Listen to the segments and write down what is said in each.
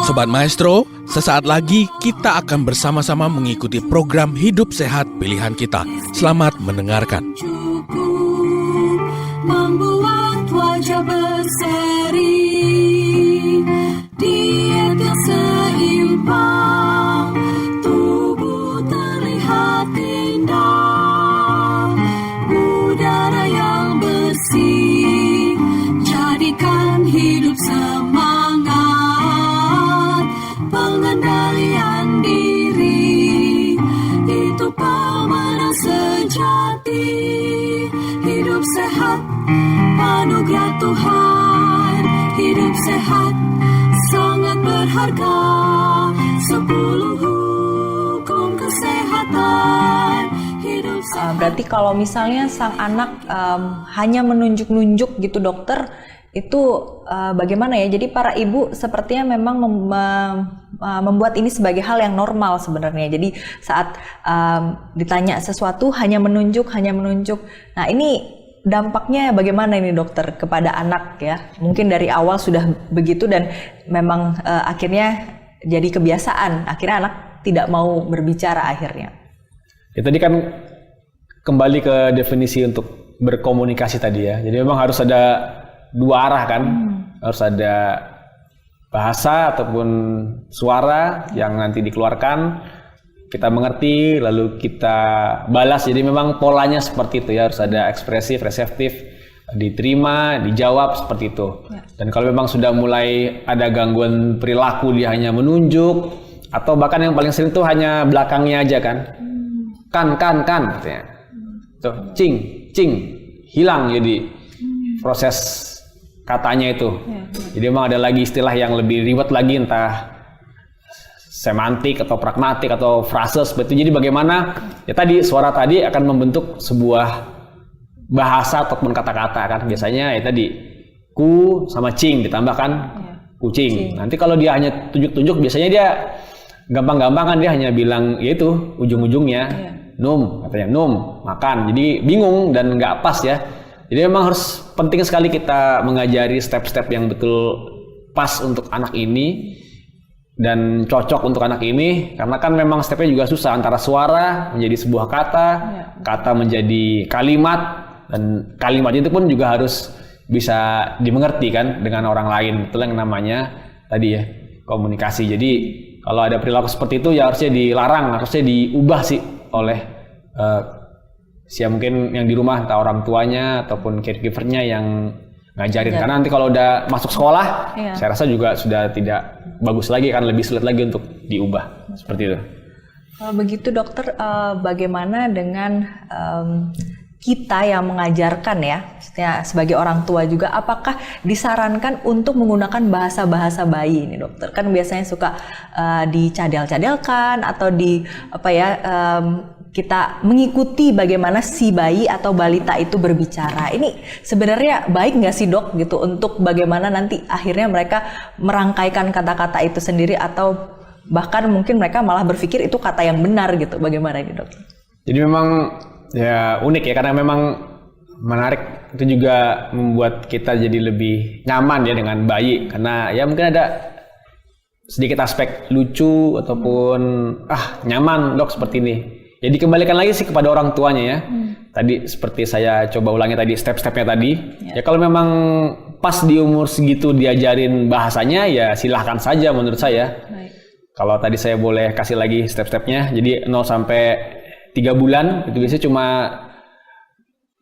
Sobat Maestro, sesaat lagi kita akan bersama-sama mengikuti program Hidup Sehat Pilihan Kita. Selamat mendengarkan. Membuat wajah berseri, diet yang seimbang, tubuh terlihat indah, udara yang bersih, jadikan hidup semangat, pengendalian diri, itu pemenang sejati. Hidup sehat, anugerah Tuhan. Hidup sehat, sangat berharga. 10 hukum kesehatan. Hidup sehat. Berarti kalau misalnya sang anak hanya menunjuk-nunjuk gitu dokter, itu bagaimana ya? Jadi para ibu sepertinya memang membuat ini sebagai hal yang normal sebenarnya. Jadi saat ditanya sesuatu hanya menunjuk. Nah ini dampaknya bagaimana ini dokter kepada anak ya? Mungkin dari awal sudah begitu dan memang akhirnya jadi kebiasaan. Akhirnya anak tidak mau berbicara akhirnya. Ya tadi kan kembali ke definisi untuk berkomunikasi tadi ya. Jadi memang harus ada dua arah kan. Harus ada bahasa ataupun suara yang nanti dikeluarkan, kita mengerti, lalu kita balas. Jadi memang polanya seperti itu ya, harus ada ekspresif, reseptif, diterima, dijawab seperti itu. Ya. Dan kalau memang sudah mulai ada gangguan perilaku, dia hanya menunjuk, atau bahkan yang paling sering tuh hanya belakangnya aja kan. Kan, katanya. Tuh, cing, hilang jadi proses katanya itu. Ya. Jadi memang ada lagi istilah yang lebih ribet lagi, entah semantik atau pragmatik atau frase seperti itu. Jadi bagaimana ya tadi suara tadi akan membentuk sebuah bahasa ataupun kata-kata kan. Biasanya ya tadi ku sama cing ditambahkan kucing. Nanti kalau dia hanya tunjuk-tunjuk biasanya dia gampang-gampang kan, dia hanya bilang ya itu ujung-ujungnya num, katanya num, makan. Jadi bingung dan nggak pas ya. Jadi memang harus penting sekali kita mengajari step-step yang betul pas untuk anak ini dan cocok untuk anak ini, karena kan memang stepnya juga susah, antara suara menjadi sebuah kata, kata menjadi kalimat, dan kalimat itu pun juga harus bisa dimengerti kan dengan orang lain. Itu yang namanya tadi ya komunikasi. Jadi kalau ada perilaku seperti itu ya harusnya dilarang, harusnya diubah sih oleh mungkin yang di rumah, entah orang tuanya ataupun caregiver-nya yang ngajarin. Karena nanti kalau udah masuk sekolah, saya rasa juga sudah tidak bagus lagi, kan lebih sulit lagi untuk diubah. Seperti itu. Kalau begitu dokter, bagaimana dengan kita yang mengajarkan ya, sebagai orang tua juga, apakah disarankan untuk menggunakan bahasa-bahasa bayi ini dokter? Kan biasanya suka dicadel-cadelkan atau kita mengikuti bagaimana si bayi atau balita itu berbicara. Ini sebenarnya baik nggak sih dok gitu, untuk bagaimana nanti akhirnya mereka merangkaikan kata-kata itu sendiri, atau bahkan mungkin mereka malah berpikir itu kata yang benar gitu. Bagaimana ini dok? Jadi memang ya unik ya, karena memang menarik, itu juga membuat kita jadi lebih nyaman ya dengan bayi, karena ya mungkin ada sedikit aspek lucu ataupun nyaman dok seperti ini. Ya dikembalikan lagi sih kepada orang tuanya ya. Tadi seperti saya coba ulangi tadi step-stepnya tadi. Ya kalau memang pas di umur segitu diajarin bahasanya ya silahkan saja menurut saya. Kalau tadi saya boleh kasih lagi step-stepnya. Jadi 0 sampai 3 bulan itu biasanya cuma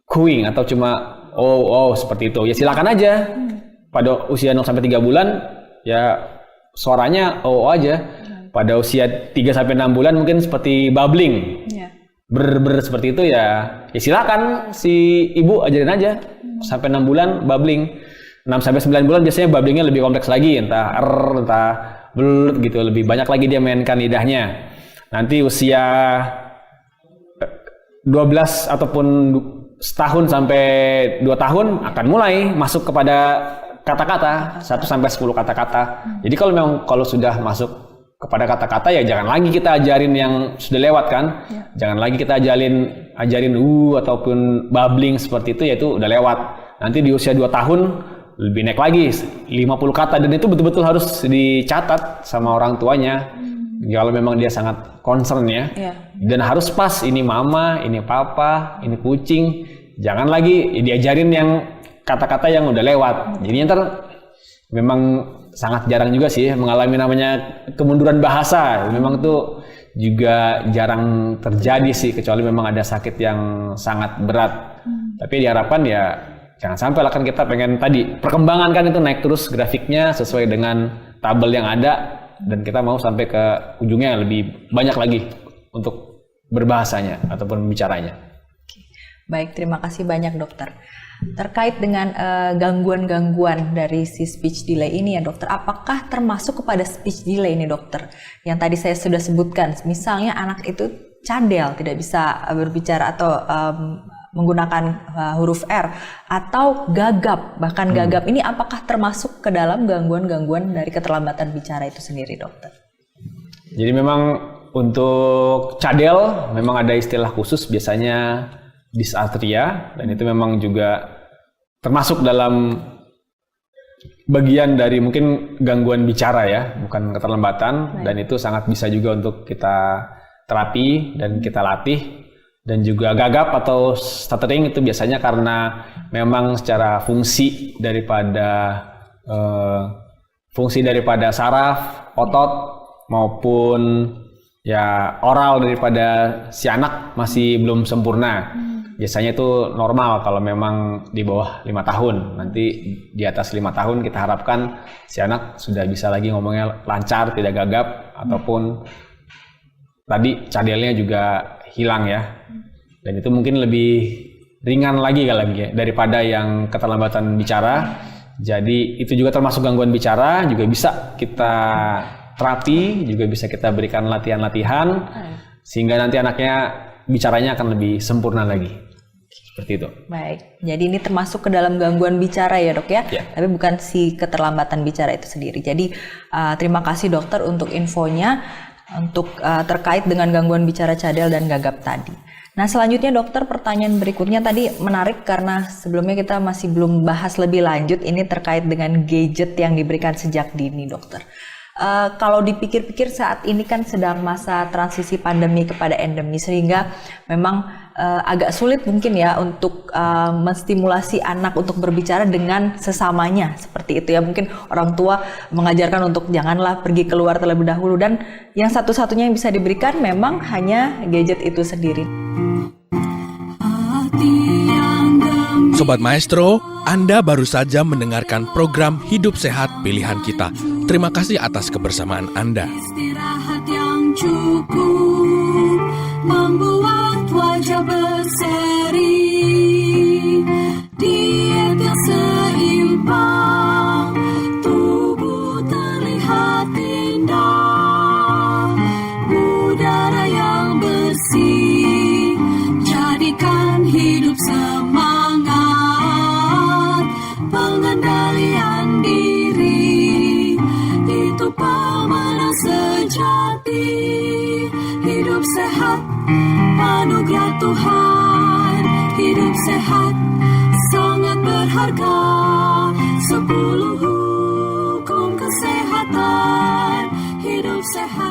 cooing atau cuma oh seperti itu. Ya silakan aja. Pada usia 0 sampai 3 bulan ya suaranya oh aja. Pada usia 3 sampai 6 bulan mungkin seperti babbling. Ber seperti itu ya silakan si ibu ajarin aja. Sampai 6 bulan babbling. 6 sampai 9 bulan biasanya babblingnya lebih kompleks lagi, entah entah bl gitu, lebih banyak lagi dia mainkan lidahnya. Nanti usia 12 ataupun setahun sampai 2 tahun akan mulai masuk kepada kata-kata 1 sampai 10 kata-kata. Jadi kalau sudah masuk kepada kata-kata ya jangan lagi kita ajarin yang sudah lewat kan. Jangan lagi kita ajarin ataupun babbling seperti itu, yaitu udah lewat. Nanti di usia 2 tahun lebih naik lagi 50 kata, dan itu betul-betul harus dicatat sama orang tuanya. Kalau memang dia sangat concern ya. Dan harus pas, ini mama, ini papa, ini kucing. Jangan lagi diajarin yang kata-kata yang udah lewat. Jadi ntar memang sangat jarang juga sih mengalami namanya kemunduran bahasa. Memang tuh juga jarang terjadi sih, kecuali memang ada sakit yang sangat berat. Tapi diharapkan ya jangan sampai lah, kan kita pengen tadi perkembangan kan itu naik terus grafiknya sesuai dengan tabel yang ada, dan kita mau sampai ke ujungnya lebih banyak lagi untuk berbahasanya ataupun bicaranya. Baik, terima kasih banyak dokter. Terkait dengan gangguan-gangguan dari si speech delay ini ya dokter, apakah termasuk kepada speech delay ini dokter? Yang tadi saya sudah sebutkan, misalnya anak itu cadel, tidak bisa berbicara atau menggunakan huruf R, atau gagap, bahkan gagap ini apakah termasuk ke dalam gangguan-gangguan dari keterlambatan bicara itu sendiri dokter? Jadi memang untuk cadel memang ada istilah khusus, biasanya dysarthria, dan itu memang juga termasuk dalam bagian dari mungkin gangguan bicara ya, bukan keterlambatan. Dan itu sangat bisa juga untuk kita terapi dan kita latih. Dan juga gagap atau stuttering itu biasanya karena memang secara fungsi daripada saraf, otot maupun ya oral daripada si anak masih belum sempurna. Biasanya itu normal kalau memang di bawah 5 tahun. Nanti di atas 5 tahun kita harapkan si anak sudah bisa lagi ngomongnya lancar, tidak gagap, ataupun tadi cadelnya juga hilang ya. Dan itu mungkin lebih ringan lagi daripada yang keterlambatan bicara. Jadi itu juga termasuk gangguan bicara, juga bisa kita terapi, juga bisa kita berikan latihan-latihan sehingga nanti anaknya bicaranya akan lebih sempurna lagi. Seperti itu. Baik, jadi ini termasuk ke dalam gangguan bicara ya dok ya, tapi bukan si keterlambatan bicara itu sendiri. Jadi terima kasih dokter untuk infonya untuk terkait dengan gangguan bicara cadel dan gagap tadi. Nah selanjutnya dokter, pertanyaan berikutnya tadi menarik karena sebelumnya kita masih belum bahas lebih lanjut ini terkait dengan gadget yang diberikan sejak dini dokter. Kalau dipikir-pikir saat ini kan sedang masa transisi pandemi kepada endemi, sehingga memang agak sulit mungkin ya untuk menstimulasi anak untuk berbicara dengan sesamanya seperti itu ya. Mungkin orang tua mengajarkan untuk janganlah pergi keluar terlebih dahulu, dan yang satu-satunya yang bisa diberikan memang hanya gadget itu sendiri. Sobat Maestro, Anda baru saja mendengarkan program Hidup Sehat Pilihan Kita. Terima kasih atas kebersamaan Anda. Istirahat yang cukup membuat wajah berseri, diet yang seimbang, tubuh terlihat indah, udara yang bersih, jadikan hidup semangat, pengendalian diri, itu pemenang sejati. Hidup sehat, anugerah Tuhan. Hidup sehat, sangat berharga. 10 hukum kesehatan. Hidup sehat.